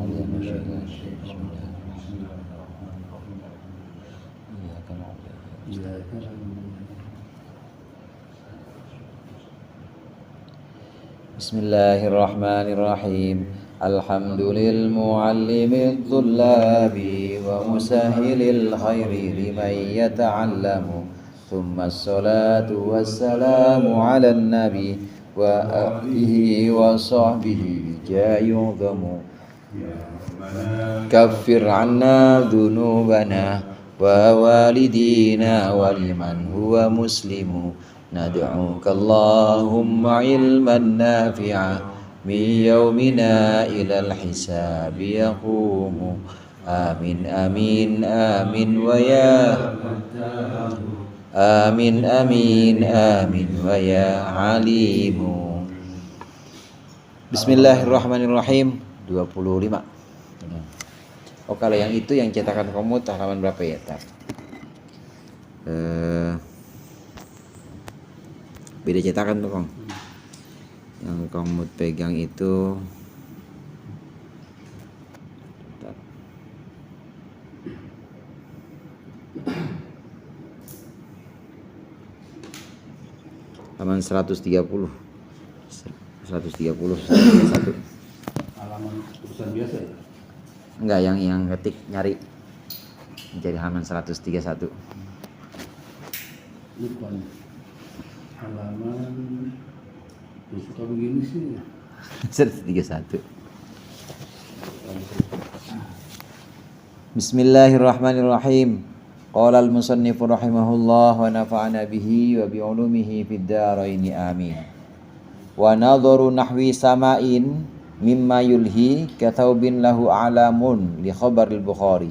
بالله من الشيطان الرجيم. بسم الله الرحمن الرحيم. إياك نعبد وإياك نستعين. بسم الله الرحمن الرحيم. الحمد للمعلم الطلاب ومسهل الخير لمن يتعلم، ثم الصلاة والسلام على النبي وآله وصحبه يعظم. كفر عنا ذنوبنا ووالدينا ولمن هو مسلم، ندعوك اللهم علما نافعا من يومنا إلى الحساب يقوم. آمين آمين آمين ويا آمين آمين آمين ويا عليم. Bismillahirrahmanirrahim. 25. Oh, kalau yang itu yang cetakan komut halaman berapa ya? Beda cetakan tuh, Kong. Yang komut pegang itu halaman 130. 130 1. Halaman tulisan biasa ya? Enggak, yang ketik nyari jadi halaman 131. Bukan halaman yang suka begini sih. 131. Bismillahirrahmanirrahim. Qala al-musannifu rahimahullah wa nafa'ana bihi wa bi'ulumihi fid dharain amin. Wa nadharu nahwi sama'in mimma yulhi kathaubin lahu alamun li khabaril Bukhari.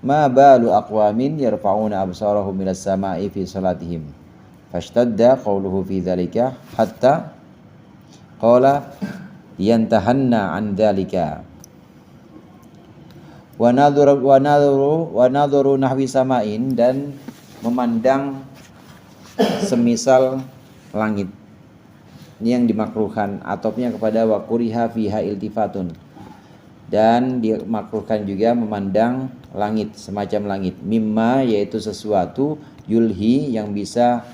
Ma balu aqwamin yarfa'una absarahum minas sama'i fi salatihim. Fashtadda qawluhu fi dhalika hatta qala yantahanna an dhalika. Wa nadharu nahwi sama'in, dan memandang semisal langit. Ini yang dimakruhkan, atopnya kepada wa kuriha fiha iltifatun, dan dimakruhkan juga memandang langit, semacam langit. Mimma, yaitu sesuatu, yulhi, yang bisa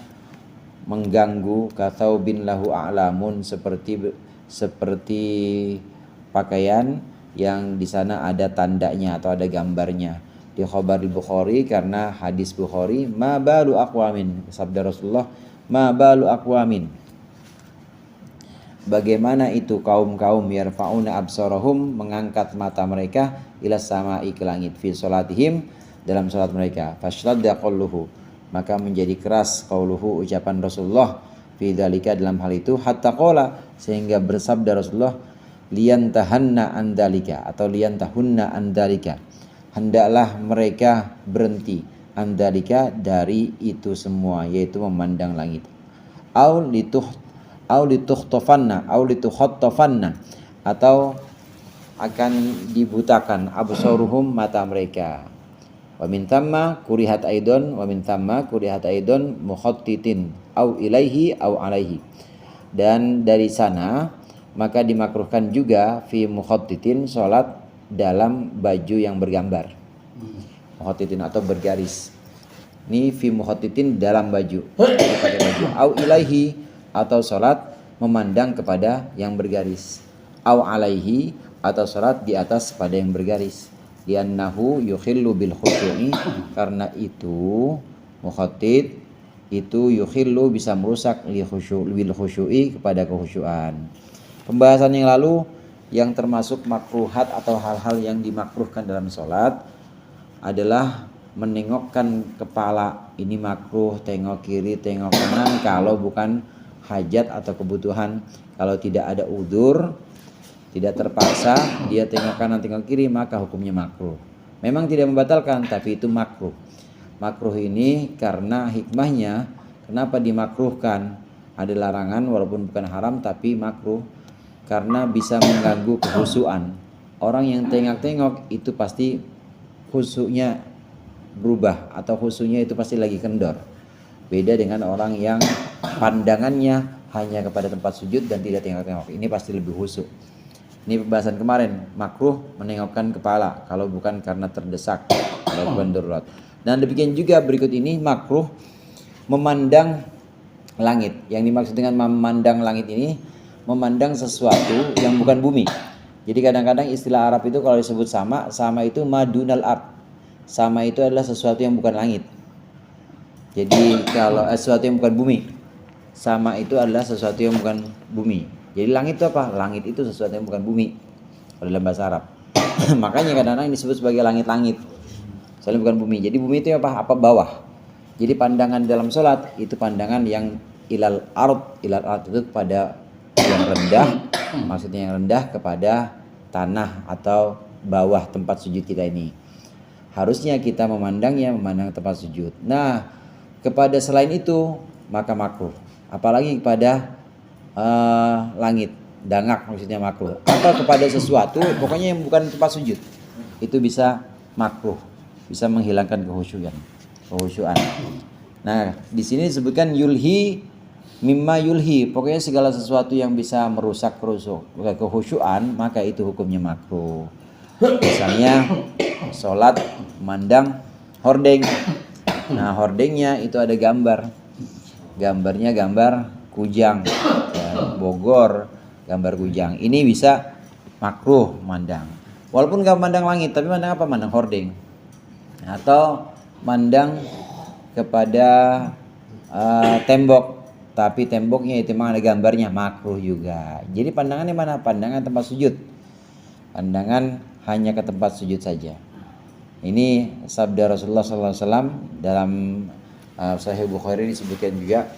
mengganggu, kathaubin lahu a'lamun, seperti pakaian yang di sana ada tandanya atau ada gambarnya. Di khabar Bukhari, karena hadis Bukhari, ma balu aqwamin, sabda Rasulullah, ma balu aqwamin, bagaimana itu kaum-kaum yarfa'una absarahum, mengangkat mata mereka, ila sama'i, ke langit, fi salatihim, dalam salat mereka. Fashtadda qawluhu, maka menjadi keras qauluhu, ucapan Rasulullah, fi dzalika, dalam hal itu, hatta qala, sehingga bersabda Rasulullah, liyantahanna an dzalika, atau liyantahunna an dzalika, hendaklah mereka berhenti, an dzalika, dari itu semua, yaitu memandang langit. Au litukhattafanna atau akan dibutakan, absaruhum, mata mereka. Wa min thamma kurihat aidon mukhattitin au ilaihi au alaihi, dan dari sana maka dimakruhkan juga fi mukhattitin, salat dalam baju yang bergambar. Mukhattitin atau bergaris. Ini fi mukhattitin, dalam baju, pakai baju. Au ilaihi, atau salat memandang kepada yang bergaris. Au alaihi, atau salat di atas pada yang bergaris. Liannahu yukhillu bil khusyu'i, karena itu mukhattit itu yukhillu, bisa merusak bil khusyu'i, kepada kekhusyuan. Pembahasan yang lalu yang termasuk makruhat atau hal-hal yang dimakruhkan dalam sholat adalah menengokkan kepala. Ini makruh, tengok kiri, tengok kanan kalau bukan hajat atau kebutuhan. Kalau tidak ada udzur, tidak terpaksa dia tengok kanan, tengok kiri, maka hukumnya makruh. Memang tidak membatalkan, tapi itu makruh. Makruh ini karena hikmahnya, kenapa dimakruhkan? Ada larangan walaupun bukan haram, tapi makruh karena bisa mengganggu kekhusyuan. Orang yang tengok-tengok itu pasti khusyuknya berubah, atau khusyuknya itu pasti lagi kendor. Beda dengan orang yang pandangannya hanya kepada tempat sujud dan tidak tengok-tengok. Ini pasti lebih khusyuk. Ini pembahasan kemarin, makruh menengokkan kepala kalau bukan karena terdesak, kalau bukan darurat. Dan demikian juga berikut ini makruh memandang langit. Yang dimaksud dengan memandang langit ini, memandang sesuatu yang bukan bumi. Jadi kadang-kadang istilah Arab itu kalau disebut sama, sama itu madunal ard. Sama itu adalah sesuatu yang bukan langit. Jadi kalau sesuatu yang bukan bumi, sama itu adalah sesuatu yang bukan bumi. Jadi langit itu apa? Langit itu sesuatu yang bukan bumi kalau dalam bahasa Arab. Makanya kadang-kadang disebut sebagai langit-langit. Soalnya bukan bumi. Jadi bumi itu apa? Apa bawah. Jadi pandangan dalam sholat itu pandangan yang ilal ard itu kepada yang rendah, maksudnya yang rendah kepada tanah atau bawah tempat sujud kita ini. Harusnya kita memandang tempat sujud. Nah, kepada selain itu maka makruh. Apalagi kepada langit, dangak maksudnya makruh. Atau kepada sesuatu pokoknya yang bukan tempat sujud. Itu bisa makruh, bisa menghilangkan kehusyuan. Nah, di sini disebutkan yulhi mimma yulhi, pokoknya segala sesuatu yang bisa merusak kehusyuan, maka itu hukumnya makruh. Misalnya sholat mandang hordeng. Nah, hordengnya itu ada gambar. Gambarnya gambar kujang, ya, Bogor, gambar kujang. Ini bisa makruh mandang. Walaupun nggak mandang langit, tapi mandang apa? Mandang hordeng. Atau mandang kepada tembok, tapi temboknya itu memang ada gambarnya, makruh juga. Jadi pandangannya mana? Pandangan tempat sujud. Pandangan hanya ke tempat sujud saja. Ini sabda Rasulullah SAW dalam Sahih Bukhari disebutkan juga.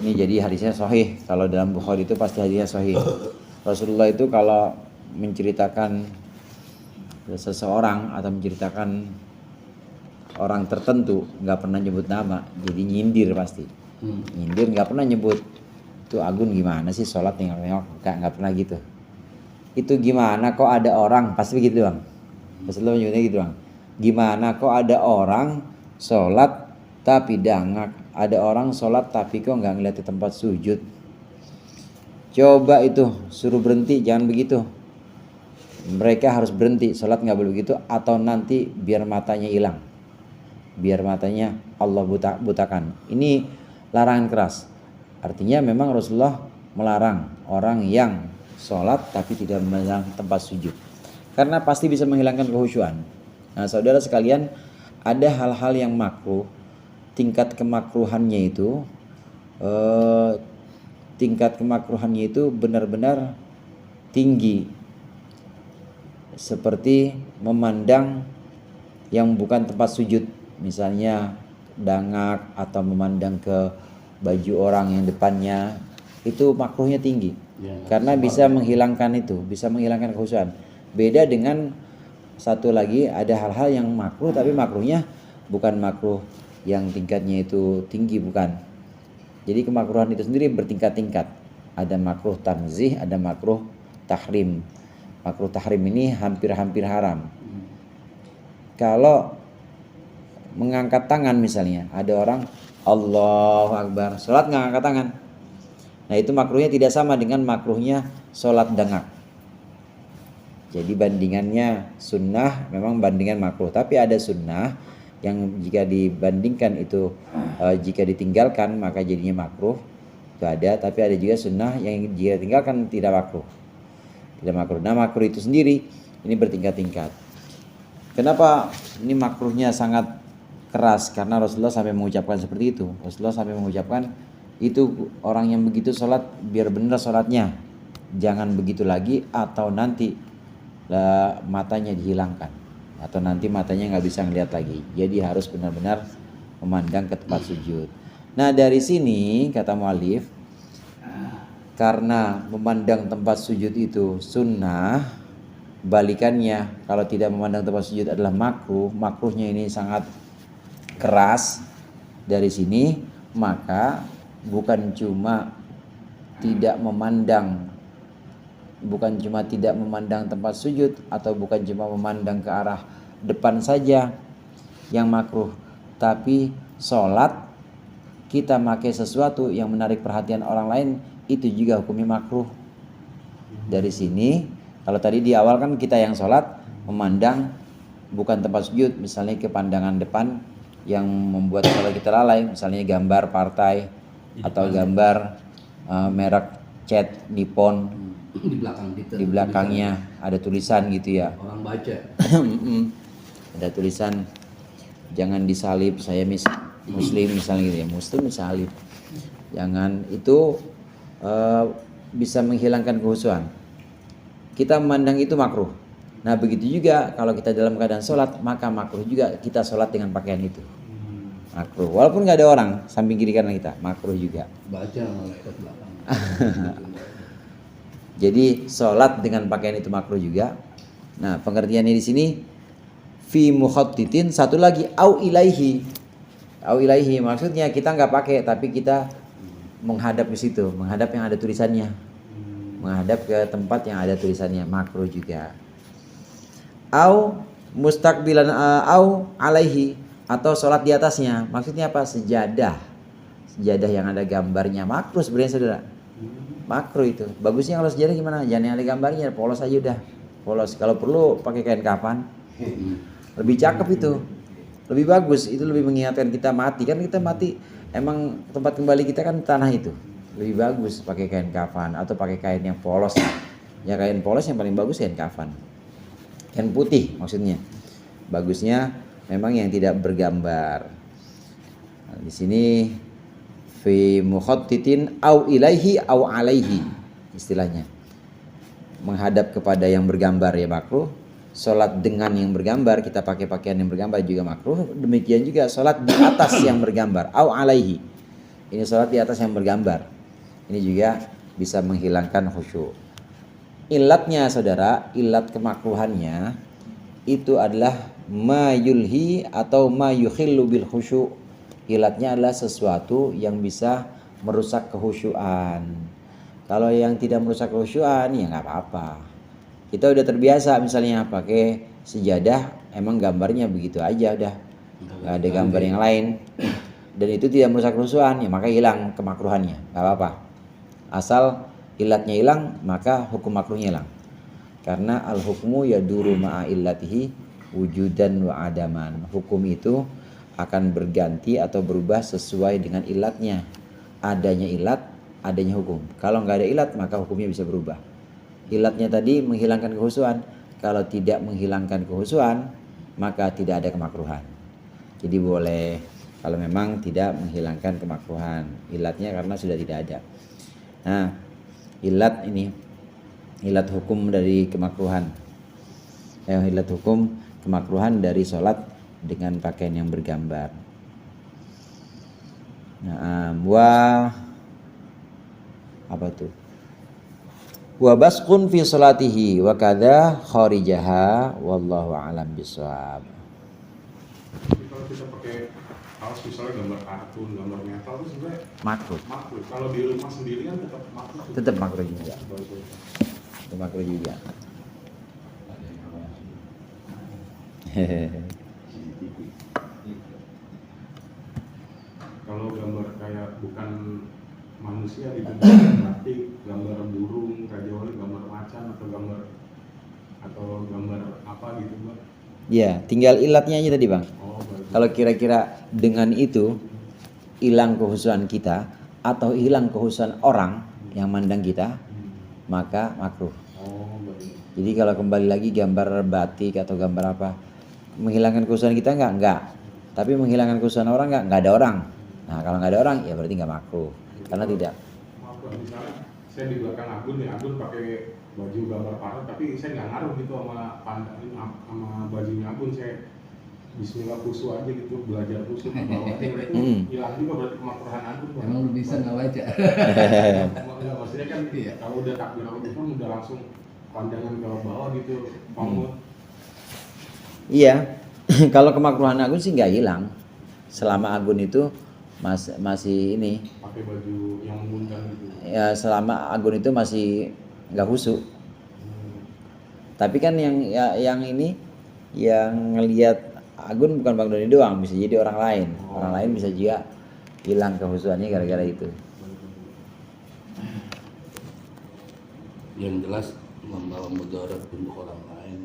Ini jadi hadisnya sahih. Kalau dalam Bukhari itu pasti hadisnya sahih. Rasulullah itu kalau menceritakan seseorang atau menceritakan orang tertentu nggak pernah nyebut nama, jadi nyindir pasti. Nyindir nggak pernah nyebut. Itu Agun gimana sih sholat nengok-nengok, nggak pernah gitu. Itu gimana kok ada orang, pasti begitu bang. Rasulullah menyebutnya gitu bang. Gimana kok ada orang sholat tapi dangak, ada orang sholat tapi kok nggak ngeliat di tempat sujud. Coba itu suruh berhenti, jangan begitu. Mereka harus berhenti, sholat nggak boleh begitu, atau nanti biar matanya hilang, biar matanya Allah butakan. Ini larangan keras. Artinya memang Rasulullah melarang orang yang sholat tapi tidak memandang tempat sujud, karena pasti bisa menghilangkan kehusyuan. Nah saudara sekalian, ada hal-hal yang makruh, tingkat kemakruhannya itu benar-benar tinggi, seperti memandang yang bukan tempat sujud, misalnya dangak atau memandang ke baju orang yang depannya, itu makruhnya tinggi ya, karena bisa menghilangkan kehusyuan. Beda dengan satu lagi, ada hal-hal yang makruh tapi makruhnya bukan makruh yang tingkatnya itu tinggi, bukan. Jadi kemakruhan itu sendiri bertingkat-tingkat. Ada makruh tanzih, ada makruh tahrim. Makruh tahrim ini hampir-hampir haram. Kalau mengangkat tangan misalnya, ada orang Allahu Akbar, sholat nggak angkat tangan. Nah itu makruhnya tidak sama dengan makruhnya sholat dangak. Jadi bandingannya sunnah memang bandingan makruh, tapi ada sunnah yang jika dibandingkan itu jika ditinggalkan maka jadinya makruh, itu ada. Tapi ada juga sunnah yang jika ditinggalkan tidak makruh. Nah makruh itu sendiri ini bertingkat-tingkat. Kenapa ini makruhnya sangat keras? Karena Rasulullah sampai mengucapkan seperti itu. Rasulullah sampai mengucapkan itu orang yang begitu sholat biar benar sholatnya, jangan begitu lagi, atau nanti matanya dihilangkan, atau nanti matanya nggak bisa ngeliat lagi. Jadi harus benar-benar memandang ke tempat sujud. Nah dari sini kata mu'alif, karena memandang tempat sujud itu sunnah, balikannya kalau tidak memandang tempat sujud adalah makruh. Makruhnya ini sangat keras. Dari sini maka bukan cuma tidak memandang tempat sujud, atau bukan cuma memandang ke arah depan saja yang makruh, tapi sholat kita pakai sesuatu yang menarik perhatian orang lain, itu juga hukumnya makruh. Dari sini Kalau tadi di awal kan kita yang sholat memandang bukan tempat sujud, misalnya ke pandangan depan yang membuat sholat kita lalai, misalnya gambar partai atau gambar merek cat Nippon Di belakang kita. di belakangnya ada tulisan gitu ya. Orang baca. Ada tulisan jangan disalib, saya muslim misalnya gitu ya, muslim disalib. Jangan, itu bisa menghilangkan kekhusyuan. Kita memandang itu makruh. Nah begitu juga kalau kita dalam keadaan sholat, maka makruh juga kita sholat dengan pakaian itu. Makruh, walaupun nggak ada orang samping kiri kanan kita, makruh juga. Baca malaikat belakang. Jadi sholat dengan pakaian itu makruh juga. Nah pengertiannya di sini fi mukhattitin, satu lagi au ilaihi. Au ilaihi maksudnya kita nggak pakai tapi kita menghadap ke situ, menghadap yang ada tulisannya, menghadap ke tempat yang ada tulisannya, makruh juga. Au mustaqbilan au alaihi, atau sholat di atasnya. Maksudnya apa? Sejadah yang ada gambarnya, makruh sebenarnya saudara. Makruh itu. Bagusnya kalau sejadah gimana? Jangan yang ada gambarnya, polos aja udah. Polos. Kalau perlu pakai kain kafan. Lebih cakep itu. Lebih bagus. Itu lebih mengingatkan kita mati. Kan kita mati, emang tempat kembali kita kan tanah itu. Lebih bagus pakai kain kafan atau pakai kain yang polos. Ya kain polos yang paling bagus kain kafan. Kain putih maksudnya. Bagusnya memang yang tidak bergambar. Nah, di sini fi mukhattitin au ilaihi au alaihi istilahnya. Menghadap kepada yang bergambar ya makruh. Salat dengan yang bergambar, kita pakai pakaian yang bergambar juga makruh. Demikian juga salat di atas yang bergambar au alaihi. Ini salat di atas yang bergambar. Ini juga bisa menghilangkan khusyuk. Ilatnya saudara, ilat kemakruhannya itu adalah ma yulhi atau ma yukhillu bil khusyuk. Ilatnya adalah sesuatu yang bisa merusak kehusyuan. Kalau yang tidak merusak kehusyuan ya nggak apa-apa. Kita udah terbiasa misalnya pakai sejadah, emang gambarnya begitu aja udah, nggak ada gambar yang lain, dan itu tidak merusak kehusyuan ya maka hilang kemakruhannya, nggak apa-apa. Asal ilatnya hilang maka hukum makruhnya hilang. Karena al hukmu yaduru ma'a illatihi wujudan wa adaman. Hukum itu akan berganti atau berubah sesuai dengan ilatnya. Adanya ilat, adanya hukum. Kalau nggak ada ilat maka hukumnya bisa berubah. Ilatnya tadi menghilangkan kehusuan. Kalau tidak menghilangkan kehusuan maka tidak ada kemakruhan. Jadi boleh kalau memang tidak menghilangkan kemakruhan. Ilatnya karena sudah tidak ada. Nah, ilat ini, ilat hukum dari kemakruhan. Ilat hukum kemakruhan dari sholat dengan pakaian yang bergambar. Nah, apa tuh? Wa basqun fi sholatihi wa kadza kharijaha wallahu a'lam bishawab. Kalau kita pakai kaos misalnya gambar kartun, gambar metal itu sebenarnya Makruh. makruh. Kalau di rumah sendiri kan tetap makruh. Tetap makruh juga. Tetap makruh juga. Kalau gambar kayak bukan manusia itu berarti gambar burung, rajawali, gambar macan atau gambar apa gitu Mbak? Ya, tinggal ilatnya aja tadi Bang. Oh, bagus. Kalau kira-kira dengan itu hilang kehusuan kita atau hilang kehusuan orang yang mandang kita, maka makruh. Oh, bagus. Jadi kalau kembali lagi gambar batik atau gambar apa, menghilangkan kehusuan kita enggak. Tapi menghilangkan kehusuan orang enggak ada orang. Nah, kalau enggak ada orang ya berarti enggak makruh. Karena tidak. Maaf Mbak, misalnya saya di belakang Agun nih, Agun pakai baju gambar parut tapi saya nggak ngaruh gitu sama bajunya Agun. Saya Bismillah khusyuk aja gitu, belajar khusyuk ke bawah. Itu hilang juga berarti kemakruhan Agun. Emang lu bisa nggak baca? Enggak, maksudnya kan kalau udah takbir kan udah langsung pandangan ke bawah gitu, pamut. Iya. Kalau kemakruhan Agun sih enggak hilang. Selama Agun itu masih ini, Pakai baju yang mengundang gitu. ya selama Agun itu masih enggak khusyuk. Tapi kan yang ini yang ngelihat Agun bukan Bang Doni doang, bisa jadi orang lain. Orang lain bisa juga hilang kehusuannya gara-gara itu. Yang jelas membawa mudarat untuk orang lain.